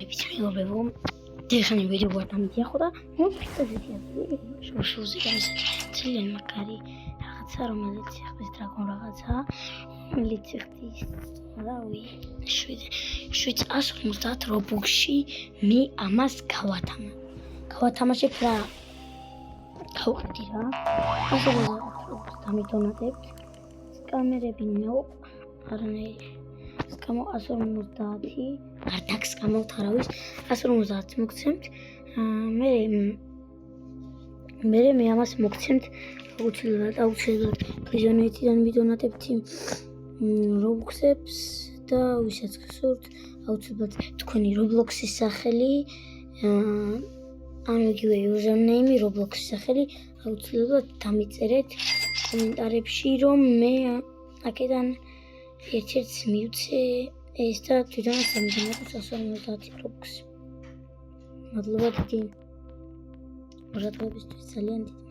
მეგობრებო, დღეს ვიდეო გადამიდია ხო და ფიქრობდი შოშოზე გამისეთ ძალიან მაგარი რაღაცა რომელიც ახლის დრაგონ რაღაცა რომელიც ხდის რავი 750 რობუქსში მე ამას გავათამაშებ რა გავყიდი რა ასე დამიტონადებთ კამერები ნო არანაირი გამო 150 არტაქს გამოვთარავის 150 მოგცემთ მე ამას მოგცემთ აუცილებლად პრიზონერიდან მიდონატებთ რობუქსებს და ვისაც გსურთ აუცილებლად თქვენი რობლოქსის სახელი ანუ იგივე username რობლოქსის სახელი აუცილებლად დამიწერეთ კომენტარებში რომ მე აქედან ერთ-ერთს მივცე ეს და თვითონაც დამიდონატებს 150 რობუქსი. მადლობა დიდი. მოგზაურობისთვის ძალიან დიდი.